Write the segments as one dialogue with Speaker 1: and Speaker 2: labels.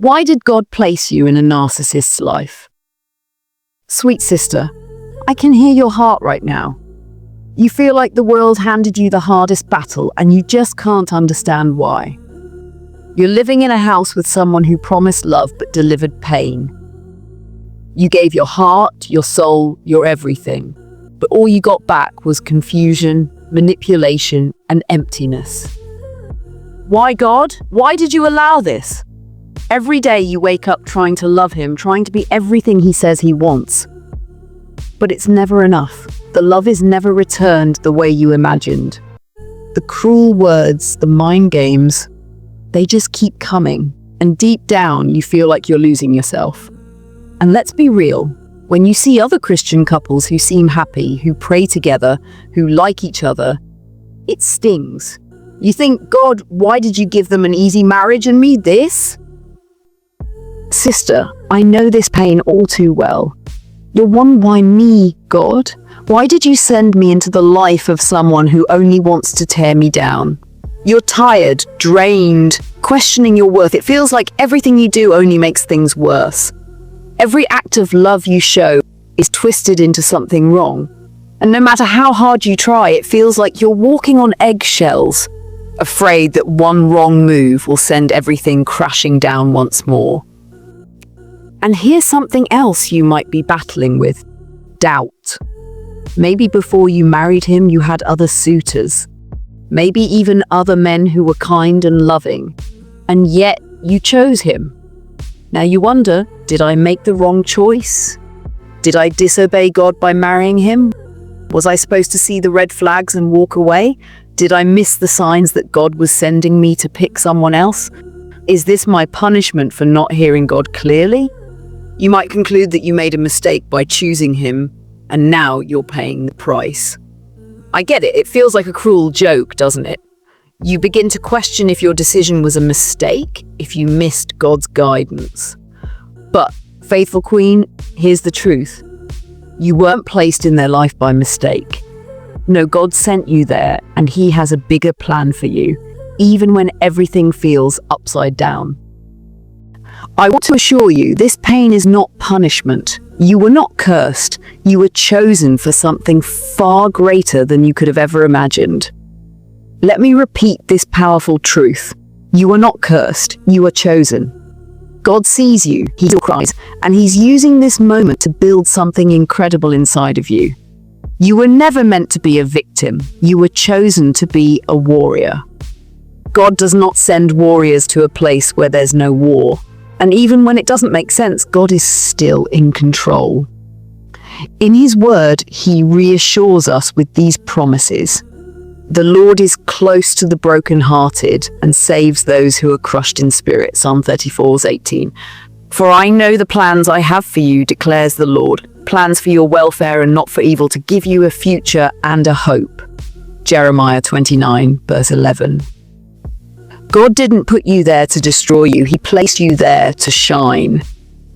Speaker 1: Why did God place you in a narcissist's life? Sweet sister, I can hear your heart right now. You feel like the world handed you the hardest battle and you just can't understand why. You're living in a house with someone who promised love but delivered pain. You gave your heart, your soul, your everything, but all you got back was confusion, manipulation, and emptiness. Why, God? Why did you allow this? Every day you wake up trying to love him, trying to be everything he says he wants. But it's never enough. The love is never returned the way you imagined. The cruel words, the mind games, they just keep coming. And deep down, you feel like you're losing yourself. And let's be real, when you see other Christian couples who seem happy, who pray together, who like each other, it stings. You think, God, why did you give them an easy marriage and me this? Sister, I know this pain all too well. You're one, why me, God? Why did you send me into the life of someone who only wants to tear me down? You're tired, drained, questioning your worth. It feels like everything you do only makes things worse. Every act of love you show is twisted into something wrong. And no matter how hard you try, it feels like you're walking on eggshells, afraid that one wrong move will send everything crashing down once more. And here's something else you might be battling with: doubt. Maybe before you married him, you had other suitors. Maybe even other men who were kind and loving. And yet you chose him. Now you wonder, did I make the wrong choice? Did I disobey God by marrying him? Was I supposed to see the red flags and walk away? Did I miss the signs that God was sending me to pick someone else? Is this my punishment for not hearing God clearly? You might conclude that you made a mistake by choosing him, and now you're paying the price. I get it. It feels like a cruel joke, doesn't it? You begin to question if your decision was a mistake, if you missed God's guidance. But, faithful queen, here's the truth. You weren't placed in their life by mistake. No, God sent you there, and he has a bigger plan for you, even when everything feels upside down. I want to assure you, this pain is not punishment. You were not cursed. You were chosen for something far greater than you could have ever imagined. Let me repeat this powerful truth. You are not cursed. You are chosen. God sees you, he hears your cries, and he's using this moment to build something incredible inside of you. You were never meant to be a victim. You were chosen to be a warrior. God does not send warriors to a place where there's no war. And even when it doesn't make sense, God is still in control. In his word, he reassures us with these promises. The Lord is close to the brokenhearted and saves those who are crushed in spirit. Psalm 34:18. For I know the plans I have for you, declares the Lord, plans for your welfare and not for evil, to give you a future and a hope. Jeremiah 29:11. God didn't put you there to destroy you. He placed you there to shine.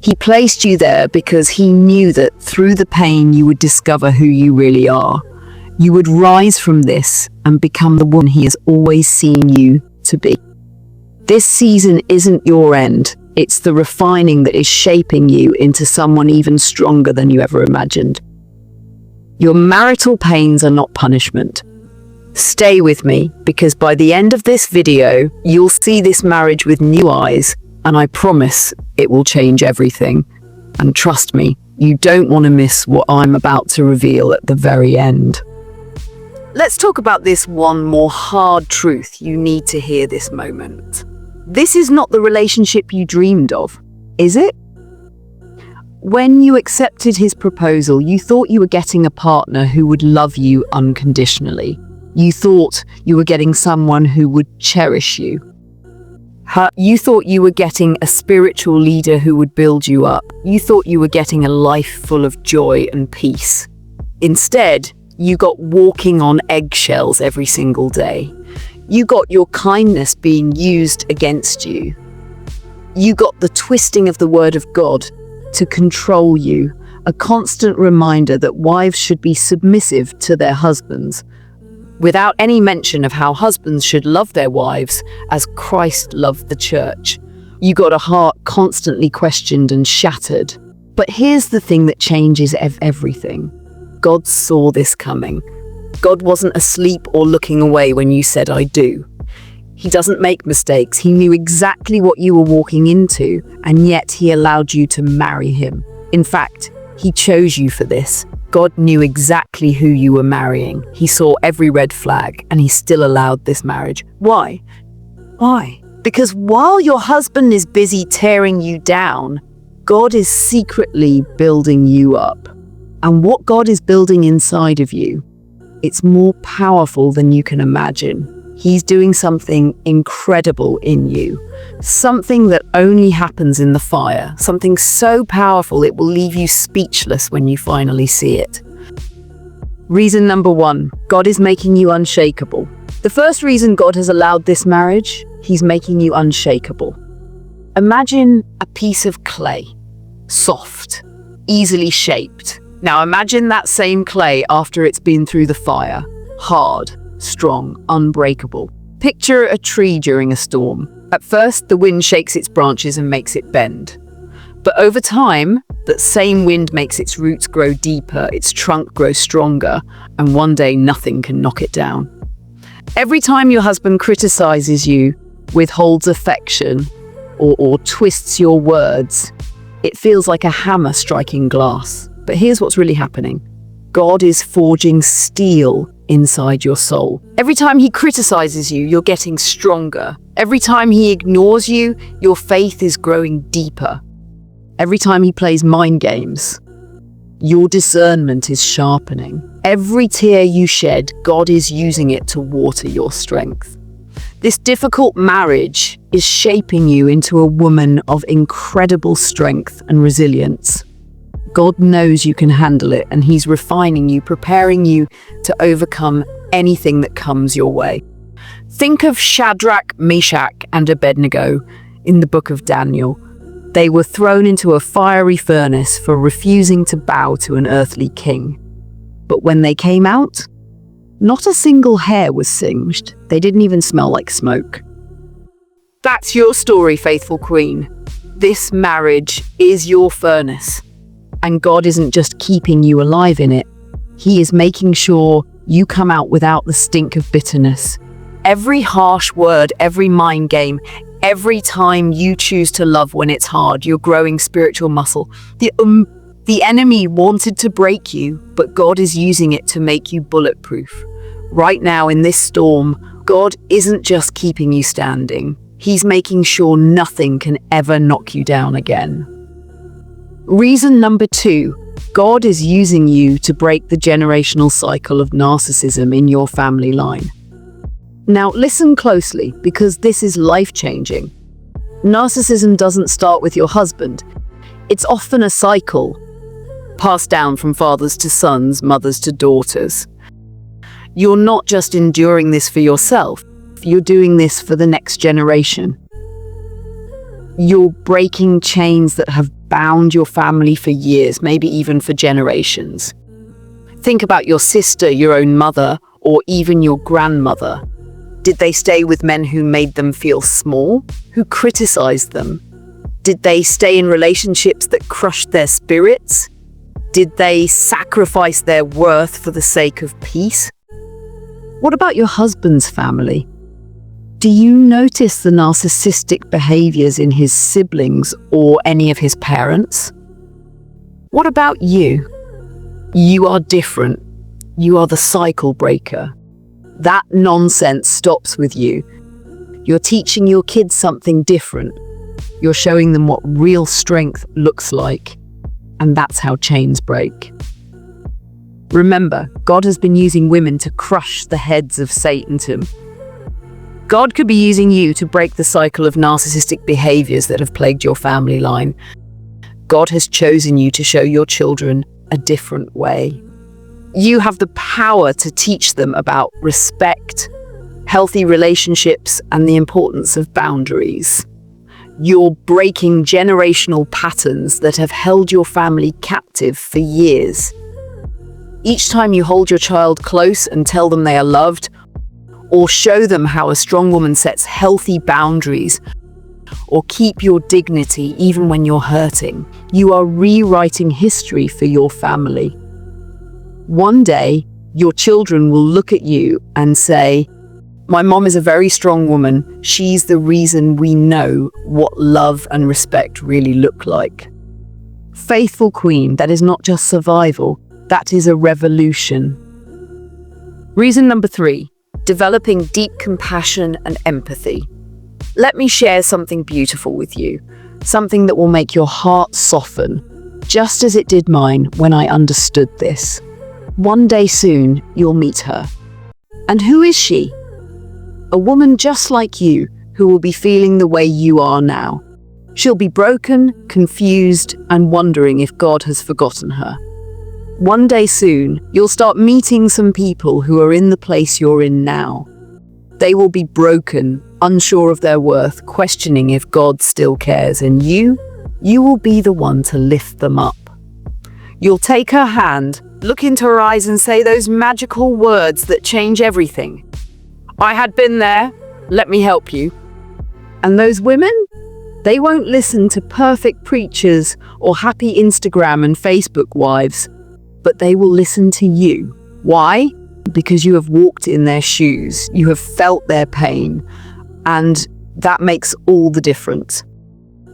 Speaker 1: He placed you there because he knew that through the pain you would discover who you really are. You would rise from this and become the one he has always seen you to be. This season isn't your end. It's the refining that is shaping you into someone even stronger than you ever imagined. Your marital pains are not punishment. Stay with me, because by the end of this video, you'll see this marriage with new eyes, and I promise it will change everything. And trust me, you don't want to miss what I'm about to reveal at the very end. Let's talk about this one more hard truth you need to hear this moment. This is not the relationship you dreamed of, is it? When you accepted his proposal, you thought you were getting a partner who would love you unconditionally. You thought you were getting someone who would cherish you. You thought you were getting a spiritual leader who would build you up. You thought you were getting a life full of joy and peace. Instead, you got walking on eggshells every single day. You got your kindness being used against you. You got the twisting of the word of God to control you, a constant reminder that wives should be submissive to their husbands, without any mention of how husbands should love their wives as Christ loved the church. You got a heart constantly questioned and shattered. But here's the thing that changes everything. God saw this coming. God wasn't asleep or looking away when you said, "I do." He doesn't make mistakes. He knew exactly what you were walking into, and yet he allowed you to marry him. In fact, he chose you for this. God knew exactly who you were marrying. He saw every red flag, and he still allowed this marriage. Why? Why? Because while your husband is busy tearing you down, God is secretly building you up. And what God is building inside of you, it's more powerful than you can imagine. He's doing something incredible in you, something that only happens in the fire, something so powerful it will leave you speechless when you finally see it. Reason number 1, God is making you unshakable. The first reason God has allowed this marriage, he's making you unshakable. Imagine a piece of clay, soft, easily shaped. Now imagine that same clay after it's been through the fire, hard, strong, unbreakable. Picture a tree during a storm. At first, the wind shakes its branches and makes it bend. But over time, that same wind makes its roots grow deeper, its trunk grow stronger, and one day nothing can knock it down. Every time your husband criticizes you, withholds affection, or twists your words, it feels like a hammer striking glass. But here's what's really happening. God is forging steel inside your soul. Every time he criticizes you, you're getting stronger. Every time he ignores you, your faith is growing deeper. Every time he plays mind games, your discernment is sharpening. Every tear you shed, God is using it to water your strength. This difficult marriage is shaping you into a woman of incredible strength and resilience. God knows you can handle it, and he's refining you, preparing you to overcome anything that comes your way. Think of Shadrach, Meshach, and Abednego in the book of Daniel. They were thrown into a fiery furnace for refusing to bow to an earthly king. But when they came out, not a single hair was singed. They didn't even smell like smoke. That's your story, faithful queen. This marriage is your furnace. And God isn't just keeping you alive in it. He is making sure you come out without the stink of bitterness. Every harsh word, every mind game, every time you choose to love when it's hard, you're growing spiritual muscle. The enemy wanted to break you, but God is using it to make you bulletproof. Right now in this storm, God isn't just keeping you standing. He's making sure nothing can ever knock you down again. Reason number 2, God is using you to break the generational cycle of narcissism in your family line. Now listen closely, because this is life-changing. Narcissism doesn't start with your husband. It's often a cycle, passed down from fathers to sons, mothers to daughters. You're not just enduring this for yourself, you're doing this for the next generation. You're breaking chains that have bound your family for years, maybe even for generations. Think about your sister, your own mother, or even your grandmother. Did they stay with men who made them feel small, who criticized them? Did they stay in relationships that crushed their spirits? Did they sacrifice their worth for the sake of peace? What about your husband's family? Do you notice the narcissistic behaviors in his siblings or any of his parents? What about you? You are different. You are the cycle breaker. That nonsense stops with you. You're teaching your kids something different. You're showing them what real strength looks like. And that's how chains break. Remember, God has been using women to crush the heads of Satan. God could be using you to break the cycle of narcissistic behaviors that have plagued your family line. God has chosen you to show your children a different way. You have the power to teach them about respect, healthy relationships, and the importance of boundaries. You're breaking generational patterns that have held your family captive for years. Each time you hold your child close and tell them they are loved, or show them how a strong woman sets healthy boundaries, or keep your dignity even when you're hurting. You are rewriting history for your family. One day, your children will look at you and say, "My mom is a very strong woman. She's the reason we know what love and respect really look like." Faithful Queen, that is not just survival, that is a revolution. Reason number 3, developing deep compassion and empathy. Let me share something beautiful with you, something that will make your heart soften, just as it did mine when I understood this. One day soon, you'll meet her. And who is she? A woman just like you, who will be feeling the way you are now. She'll be broken, confused, and wondering if God has forgotten her. One day soon, you'll start meeting some people who are in the place you're in now. They will be broken, unsure of their worth, questioning if God still cares, and you will be the one to lift them up. You'll take her hand, look into her eyes, and say those magical words that change everything. "I had been there, let me help you." And those women? They won't listen to perfect preachers or happy Instagram and Facebook wives, but they will listen to you. Why? Because you have walked in their shoes, you have felt their pain, and that makes all the difference.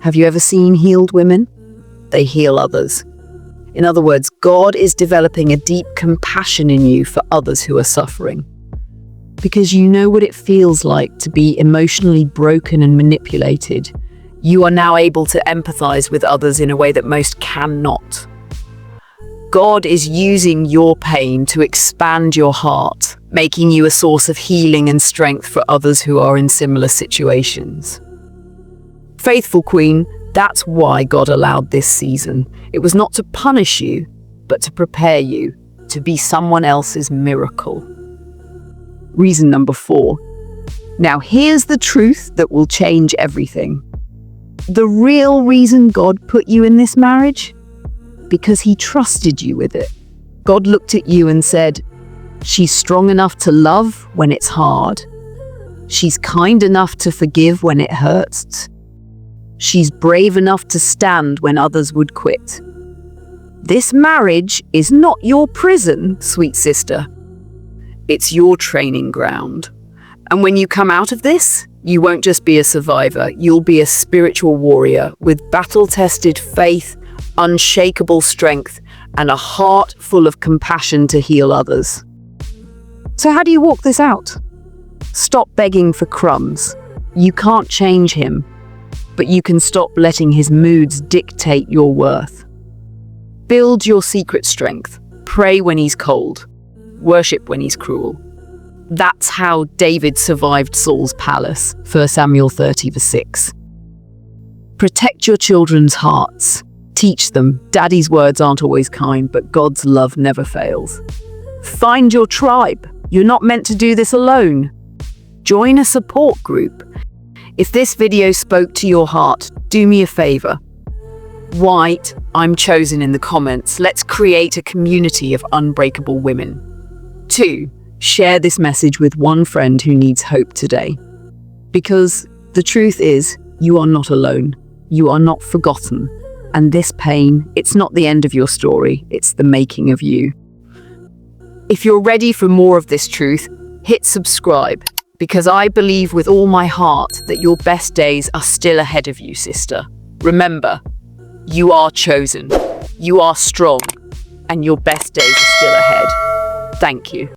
Speaker 1: Have you ever seen healed women? They heal others. In other words, God is developing a deep compassion in you for others who are suffering. Because you know what it feels like to be emotionally broken and manipulated. You are now able to empathize with others in a way that most cannot. God is using your pain to expand your heart, making you a source of healing and strength for others who are in similar situations. Faithful Queen, that's why God allowed this season. It was not to punish you, but to prepare you to be someone else's miracle. Reason number 4. Now here's the truth that will change everything. The real reason God put you in this marriage? Because he trusted you with it. God looked at you and said, "She's strong enough to love when it's hard. She's kind enough to forgive when it hurts. She's brave enough to stand when others would quit." This marriage is not your prison, sweet sister. It's your training ground. And when you come out of this, you won't just be a survivor, you'll be a spiritual warrior with battle-tested faith, unshakable strength, and a heart full of compassion to heal others. So how do you walk this out? Stop begging for crumbs. You can't change him, but you can stop letting his moods dictate your worth. Build your secret strength. Pray when he's cold. Worship when he's cruel. That's how David survived Saul's palace, 1 Samuel 30:6. Protect your children's hearts. Teach them, Daddy's words aren't always kind, but God's love never fails. Find your tribe. You're not meant to do this alone. Join a support group. If this video spoke to your heart, do me a favor. Write, "I'm chosen" in the comments. Let's create a community of unbreakable women. 2. Share this message with one friend who needs hope today. Because the truth is, you are not alone. You are not forgotten. And this pain, it's not the end of your story, it's the making of you. If you're ready for more of this truth, hit subscribe, because I believe with all my heart that your best days are still ahead of you, sister. Remember, you are chosen, you are strong, and your best days are still ahead. Thank you.